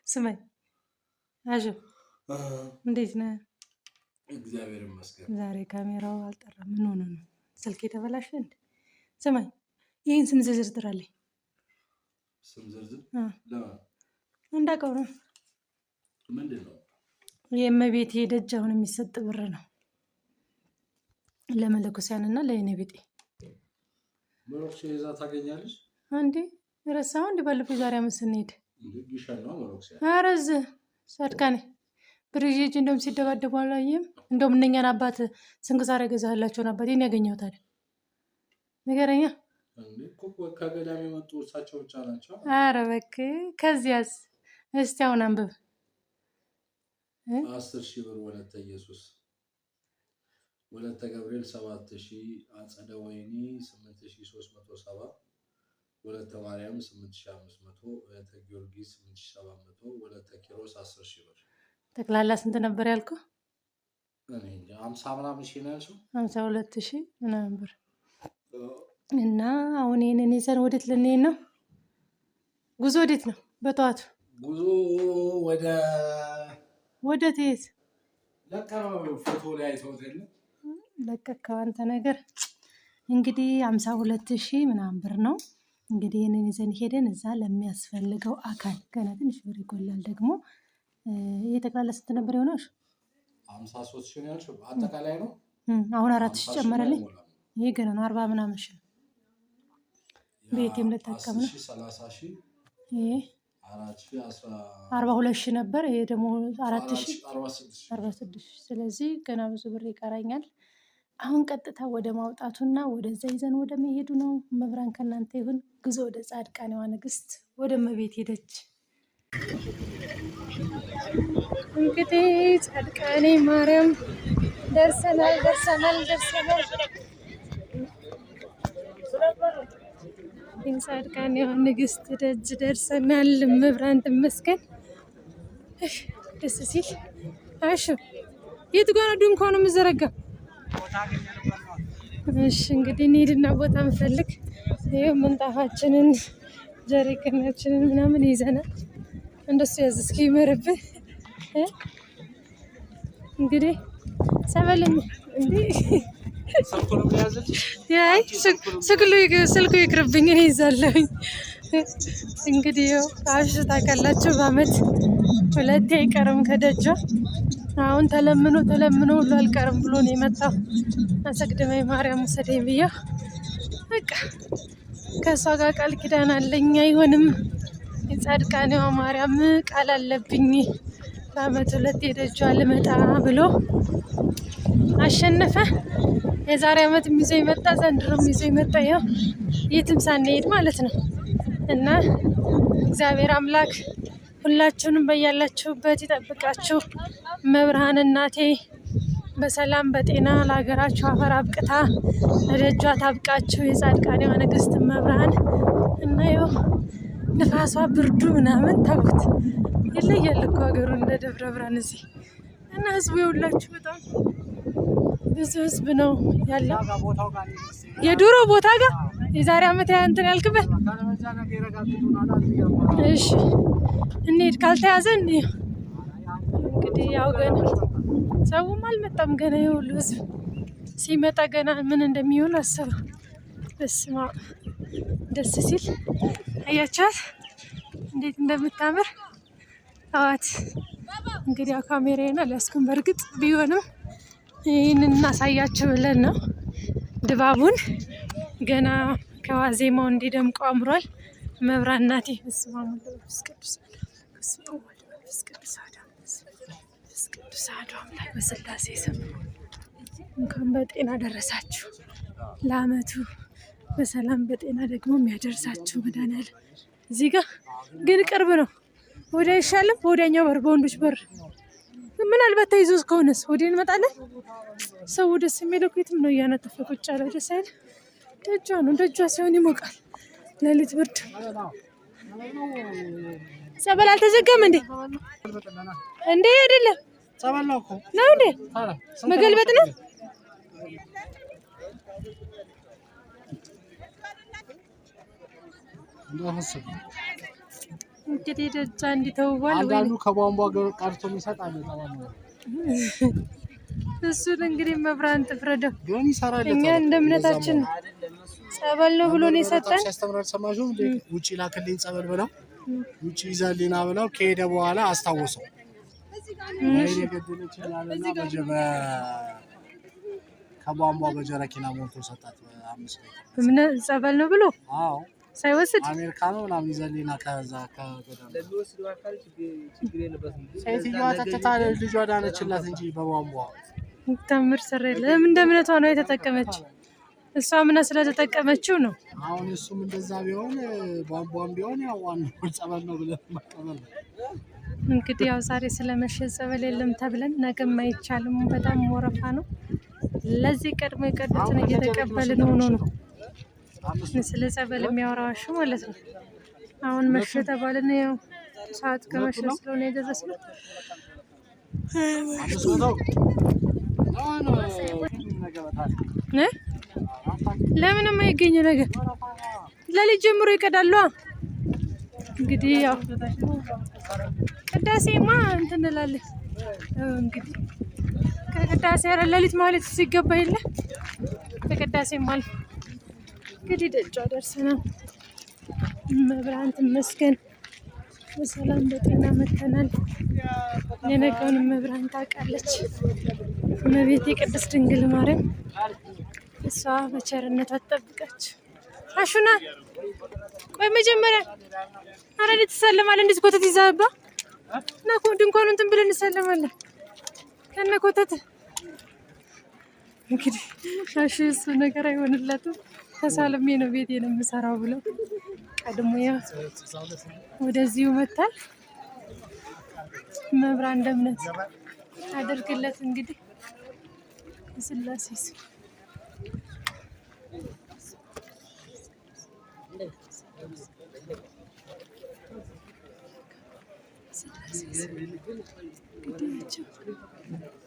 ስማኝ አሹ እንዴት ነህ? እግዚአብሔር ይመስገን። ዛሬ ካሜራው አልጠራም። ምን ሆነ ነው? ስልክ የተበላሸ እንዴ? ስማኝ ይህን ስም ዝርዝር ጥራልኝ። ስም ዝርዝር እንዳውቀው ነው። ምንድን ነው? የእመቤቴ ደጅ አሁን የሚሰጥ ብር ነው ለመለኮሲያንና ለእኔ ቤጤ። መሮክሴ ይዛ ታገኛለች አንዴ ረሳው እንዴ? ባለፈው ዛሬ አመት ስንሄድ ጊሻል ነው መሮክሴ። ኧረ እዚህ ጻድቃኔ ብርጅ እንደውም ሲደባደቡ አላየህም? እንደውም እነኛን አባት ስንክሳር የገዛህላቸውን አባቴን ያገኘሁት አይደል? ንገረኛ። እንዴ እኮ ከገዳም የመጡ እሳቸው ብቻ ናቸው። ኧረ እባክህ ከዚያስ እስቲ አሁን አንብብ። 10,000 ብር ወለተ ኢየሱስ፣ ወለተ ገብርኤል 7,000፣ አጸደ ወይኒ 8,370፣ ወለተ ማርያም 8,500፣ ወለተ ጊዮርጊስ 8,700፣ ወለተ ኪሮስ 10,000 ብር። ጠቅላላ ስንት ነበር ያልኩህ? እኔ እንጃ 50 ምናምን ሺህ ነው ያልሽው? 52,000 ምናምን ብር። እና አሁን ይሄንን ይዘን ወዴት ልንሄድ ነው? ጉዞ ወዴት ነው? በጠዋቱ ጉዞ ወደ ትሄድ ለቀረው ፎቶ ላይ አይተውት የለ ለቀቀው አንተ ነገር። እንግዲህ 52,000 ምናምን ብር ነው። እንግዲህ ይሄንን ይዘን ሄደን እዛ ለሚያስፈልገው አካል ገና ትንሽ ብር ይጎላል ደግሞ። ይሄ ጠቅላላ ስንት ነበር የሆነው? 53,000 ነው ያልሽው አጠቃላይ ነው። አሁን 4,000 ጨመረልኝ። ይሄ ገና ነው 40 ምናምን ሺህ ቤቴም ልጠቀም ነው። 30,000 ይሄ 42,000 ነበር። ይሄ ደግሞ 4,000 46,000። ስለዚህ ገና ብዙ ብር ይቀራኛል። አሁን ቀጥታ ወደ ማውጣቱና ወደዛ ይዘን ወደ መሄዱ ነው። መብራን ከእናንተ ይሁን። ጉዞ ወደ ጻድቃኔዋ ንግስት ወደ እመቤቴ ሄደች። እንግዲህ ጻድቃኔ ማርያም ደርሰናል። ጻድቃኔዋ ንግስት ደጅ ደርሰናል። መብራን ትመስገን። ደስ ሲል አሹ የት ጋር ነው ድንኳኑ የምዘረጋው? እሺ እንግዲህ እንሂድና ቦታ እንፈልግ። ይኸው ምንጣፋችንን ጀሪካናችንን ምናምን ይዘናል። እንደሱ ያዝ እስኪ ይመርብህ። እንግዲህ ሰበልም እንዴ ያይ ስልኩ ይቅርብኝ፣ እኔ ይዛለሁኝ። እንግዲህ ያው አሹ ታውቃላችሁ በአመት 2 አይቀርም ከደጇ። አሁን ተለምኖ ሁሉ አልቀርም ብሎ ነው የመጣው። አሰግደመኝ ማርያም ወሰደኝ ብያ በቃ ከእሷ ጋር ቃል ኪዳን አለኝ። አይሆንም የጻድቃኔዋ ማርያም ቃል አለብኝ በአመት 2 ደጇ ልመጣ ብሎ አሸነፈ። የዛሬ አመት ይዘው ይመጣ፣ ዘንድሮም ይዘው ይመጣ። ያው የትም ሳንሄድ ማለት ነው። እና እግዚአብሔር አምላክ ሁላችሁንም በያላችሁበት ይጠብቃችሁ። መብርሃን እናቴ በሰላም በጤና ለሀገራችሁ አፈር አብቅታ ለደጇ ታብቃችሁ። የጻድቃኔዋ ንግስት መብርሃን እና ያው ንፋሷ ብርዱ ምናምን ታውት ይለያል እኮ ሀገሩ እንደ ደብረ ብርሃን እዚህ። እና ህዝቡ የሁላችሁ በጣም ብዙ ህዝብ ነው ያለው። የድሮ ቦታ ጋር የዛሬ አመት እንትን ያልክበት። እሺ እንሂድ ካልተያዘ እንግዲህ ያው ገና ሰውም አልመጣም ገና። የሁሉ ህዝብ ሲመጣ ገና ምን እንደሚሆን አስበው። በስመ አብ ደስ ሲል አያቻት እንዴት እንደምታምር አዋት። እንግዲህ ያው ካሜራዬን አልያዝኩም በእርግጥ ቢሆንም ይህንን እናሳያችሁ ብለን ነው። ድባቡን ገና ከዋዜማው እንዲደምቀው አምሯል። መብራን እናቴ በስመ አብ ወመንፈስ ቅዱስ አሐዱ አምላክ በስላሴ ስም እንኳን በጤና ደረሳችሁ ለአመቱ በሰላም በጤና ደግሞ የሚያደርሳችሁ መድኃኒዓለም። እዚህ ጋር ግን ቅርብ ነው። ወደ አይሻልም? ወዲያኛው በር በወንዶች በር ምናልባት ተይዞ ከሆነስ ወደ እንመጣለን። ሰው ደስ የሚለው የትም ነው እያነጠፈ ቁጭ ያለ ደስ አይል። ደጇ ነው። ደጇ ሲሆን ይሞቃል። ሌሊት ብርድ። ጸበል አልተዘጋም እንዴ? እንዴ አይደለም ጸበል ነው እኮ ነው እንዴ? መገልበጥ ነው። እንግዲህ ደጃ እንዲተውዋል ወይ አንዳንዱ ከቧንቧ ቀርቶ የሚሰጥ አለ። እሱን እንግዲህ መብራን ትፍረደው። ግን ይሰራል። እኛ እንደ እምነታችን ጸበል ነው ብሎ ነው የሰጠን። ሲያስተምራል ሰማሽው? ውጪ ላክልኝ ጸበል ብለው ውጪ ይዘልና ብለው ከሄደ በኋላ አስታወሰው። የገደለች ይላልና ከቧንቧ በጀረኪና ሞልቶ ሰጣት። 5 ምን ጸበል ነው ብሎ አዎ ሳይወስድ አሜሪካ ነው ምናምን ይዘልና ከዛ ከገዳም ሴትዮዋ ጠጥታ ልጇ ዳነችላት እንጂ በቧንቧ ተምር ሰረለ። ለምን እንደ እምነቷ ነው የተጠቀመችው። እሷ ምን ስለተጠቀመችው ነው። አሁን እሱም እንደዛ ቢሆን ቧንቧም ቢሆን ያው ዋናው ጸበል ነው ብለን መቀበል ነው። እንግዲህ ያው ዛሬ ስለመሸ ጸበል የለም ተብለን ነገም አይቻልም። በጣም ወረፋ ነው። ለዚህ ቀድሞ የቀዱትን እየተቀበልን ሆኖ ነው ስለ ጸበል የሚያወራዋሽ ማለት ነው። አሁን መሸ ተባልን። ያው ሰዓት ከመሸ ስለሆነ የደረስነው ለምን የማይገኝ ነገር ለልጅ ጀምሮ ይቀዳሉ። እንግዲህ ያው ቅዳሴማ እንትን እንላለን። እንግዲህ ከቅዳሴ ኧረ ሌሊት ማለት ሲገባ የለ ከቅዳሴ ማለት እንግዲህ ደጇ ደርሰናል። መብራን ትመስገን በሰላም በጤና መተናል። የነገውን መብራን ታውቃለች። እመቤቴ ቅድስት ድንግል ማርያም እሷ በቸርነቷ ትጠብቃችሁ። አሹና ቆይ መጀመሪያ አረ ልትሰለማለህ። እንዴት ኮተት ይዛባ እና ድንኳኑን እንትን ብለን እንሰለማለን ከነ ኮተት። እንግዲህ አሹ እሱ ነገር አይሆንላትም። ተሳልሜ ነው ቤቴን የምሰራው ብለው ቀድሞ ያው ወደዚሁ መታል። መብራን እንደምነት አድርግለት እንግዲህ ስላሴ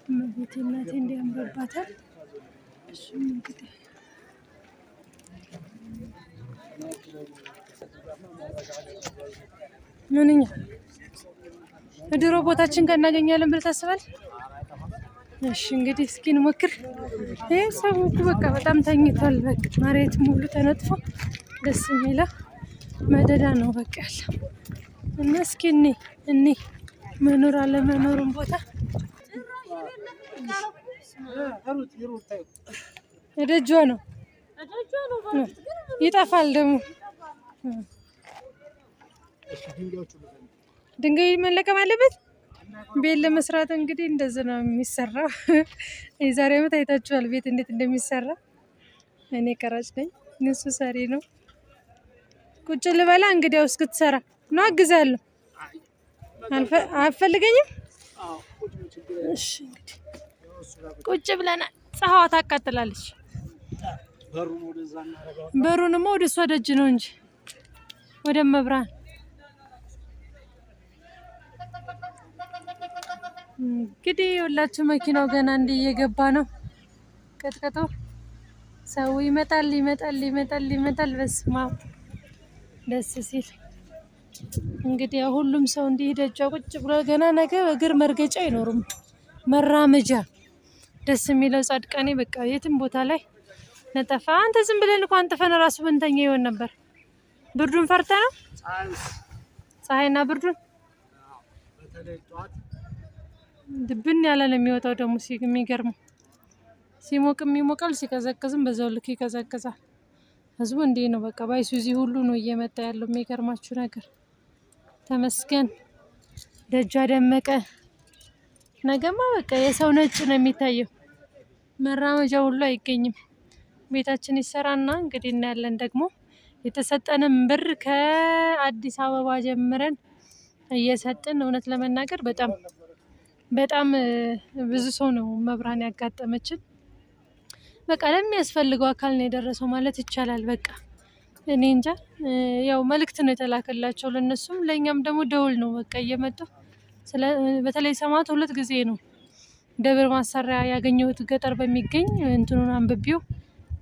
እመቤቴ እናቴ እንዲያምርባታል። እሱም እንግዲህ ምንኛ ድሮ ቦታችን ጋር እናገኛለን ብለህ ታስባለህ? እሺ እንግዲህ እስኪ እንሞክር። ይሄ ሰው በቃ በጣም ተኝቷል። በቃ መሬት ሙሉ ተነጥፎ ደስ የሚለው መደዳ ነው በቃ ያለው እና እስኪ እኔ መኖር አለመኖሩን ቦታ ደጇ ነው ይጠፋል ደግሞ ድንጋይ መለቀም አለበት። ቤት ለመስራት እንግዲህ እንደዚህ ነው የሚሰራው። የዛሬ ዓመት አይታችኋል ቤት እንዴት እንደሚሰራ። እኔ ቀራጭ ነኝ፣ እሱ ሰሪ ነው። ቁጭ ልበላ እንግዲያው እስክትሰራ ነው። አግዛለሁ። አትፈልገኝም? እሺ እንግዲህ ቁጭ ብለናል። ፀሐዋ ታቃጥላለች። በሩንማ ወደ እሷ ደጅ ነው እንጂ ወደ መብራን እንግዲህ ሁላችሁ መኪናው ገና እንዲህ እየገባ ነው። ቀጥቀጦ ሰው ይመጣል። በስመ አብ ደስ ሲል እንግዲህ ሁሉም ሰው እንዲህ ደጇ ቁጭ ብሎ ገና ነገ እግር መርገጫ አይኖርም መራመጃ ደስ የሚለው ጻድቃኔ በቃ የትም ቦታ ላይ ነጠፋ። አንተ ዝም ብለን እንኳን አንጥፈን ራሱ ብንተኛ ይሆን ነበር። ብርዱን ፈርተ ነው ፀሐይና ብርዱን ድብን ያለ ነው የሚወጣው። ደግሞ የሚገርመው ሲሞቅም ይሞቃል፣ ሲቀዘቅዝም በዛው ልክ ይቀዘቅዛል። ህዝቡ እንዲህ ነው በቃ ባይሱዚ ሁሉ ነው እየመጣ ያለው። የሚገርማችሁ ነገር ተመስገን ደጇ ደመቀ። ነገማ በቃ የሰው ነጭ ነው የሚታየው። መራመጃ ሁሉ አይገኝም። ቤታችን ይሰራና እንግዲህ እናያለን። ደግሞ የተሰጠንም ብር ከአዲስ አበባ ጀምረን እየሰጥን እውነት ለመናገር በጣም ብዙ ሰው ነው መብራን ያጋጠመችን። በቃ ለሚያስፈልገው አካል ነው የደረሰው ማለት ይቻላል። በቃ እኔ እንጃ ያው መልእክት ነው የተላከላቸው ለነሱም ለኛም ደግሞ ደውል ነው በቃ እየመጡ በተለይ ሰማዕቱ 2 ጊዜ ነው ደብር ማሰሪያ ያገኘሁት ገጠር በሚገኝ እንትኑን አንብቤው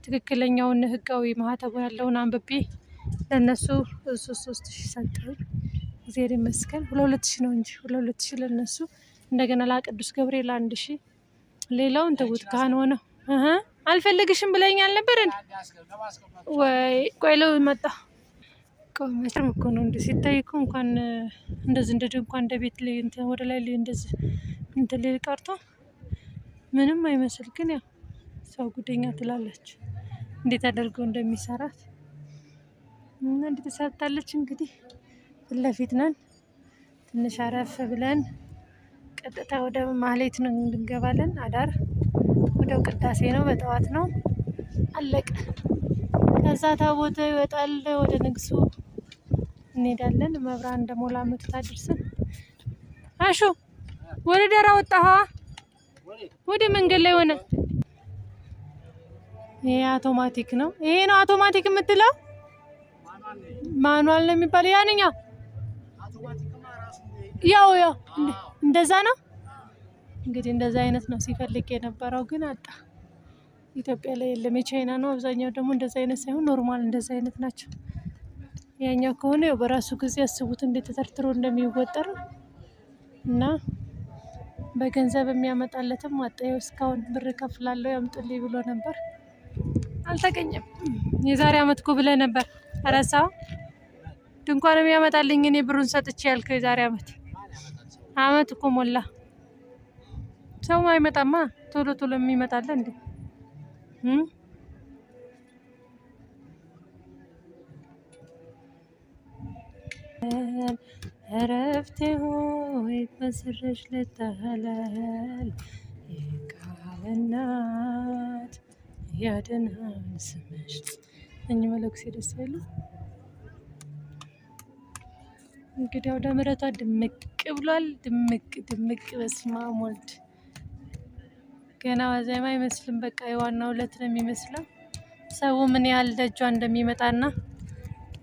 ትክክለኛውን ህጋዊ ማህተቡ ያለውን አንብቤ ለነሱ 3000 ሰጠኝ። እግዚአብሔር ይመስገን። 2,000 ነው እንጂ 2,000 ለነሱ እንደገና ለቅዱስ ገብርኤል 1,000 ሌላውን ተውት። ካህን ሆነው አልፈልግሽም ብለኛል ነበር እንዴ? ወይ ቆይ ለው መጣ ቆመችም እኮ ነው እንዴ ሲታይ እኮ እንኳን እንደዚህ እንደ ድንኳን እንደ ቤት ላይ እንትን ወደ ላይ እንደዚህ እንትን ላይ ቀርቶ ምንም አይመስል። ግን ያው ሰው ጉደኛ ትላለች እንዴት አድርገው እንደሚሰራት እና እንዴት ተሰርታለች። እንግዲህ ፊት ለፊት ነን። ትንሽ አረፍ ብለን ቀጥታ ወደ ማህሌት ነው እንገባለን። አዳር ወደው ቅዳሴ ነው፣ በጠዋት ነው አለቀ። ከዛ ታቦተ ይወጣል፣ ወደ ንግሱ እንሄዳለን። መብራን እንደሞላ መቶ ታድርስን። አሹ ወደ ዳራ ወጣها ወደ መንገድ ላይ ሆነ። ይሄ አውቶማቲክ ነው። ይሄ ነው አውቶማቲክ የምትለው ማኑዋል ነው የሚባለው። ያንኛው ያው እንደዛ ነው እንግዲህ እንደዛ አይነት ነው ሲፈልግ የነበረው ግን አጣ። ኢትዮጵያ ላይ የለም፣ የቻይና ነው አብዛኛው። ደግሞ እንደዛ አይነት ሳይሆን ኖርማል እንደዛ አይነት ናቸው። ያኛው ከሆነ ያው በራሱ ጊዜ ያስቡት እንዴት ተተርትሮ እንደሚወጠር እና በገንዘብ የሚያመጣለትም አጣየው። እስካሁን ብር ከፍላለሁ ያምጡልኝ ብሎ ነበር፣ አልተገኘም። የዛሬ አመት እኮ ብለህ ነበር ረሳው። ድንኳን የሚያመጣልኝ እኔ ብሩን ሰጥቼ ያልከው የዛሬ አመት እኮ ሞላ። ሰው አይመጣማ ቶሎ ቶሎ የሚመጣለ እንዴ? እረፍቴ ሆይ በስርሽ ልታህለል የቃል እናት ያድናል ስምሽ። እኚህ መለኩሴ ደስ አይሉ። እንግዲህ ወደ ምሕረቷ ድምቅ ብሏል። ድምቅ በስመ አብ ወልድ። ገና ዋዜማ አይመስልም። በቃ የዋናው ዕለት ነው የሚመስለው። ሰው ምን ያህል ደጇ እንደሚመጣና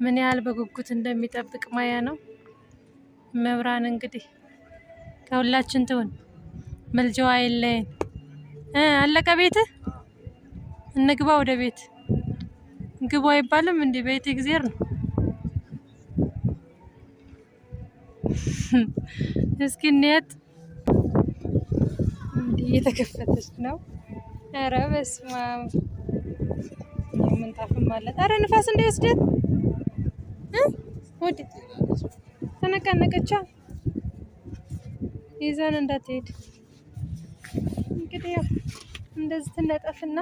ምን ያህል በጉጉት እንደሚጠብቅ ማያ ነው። መብራን እንግዲህ ከሁላችን ትሁን፣ መልጃዋ አይለየን። አለቀ ቤትህ እንግባ፣ ወደ ቤት ግቡ አይባልም እንዴ? ቤት እግዚአብሔር ነው። እስኪ እንሂድ። እንዲህ እየተከፈተች ነው። ኧረ በስመ አብ። ምንጣፍም አላት። ኧረ ንፋስ እንዳይወስደን ወደ ተነቃነቀቻ ይዘን እንዳትሄድ። እንግዲህ ያው እንደዚህ ትነጠፍና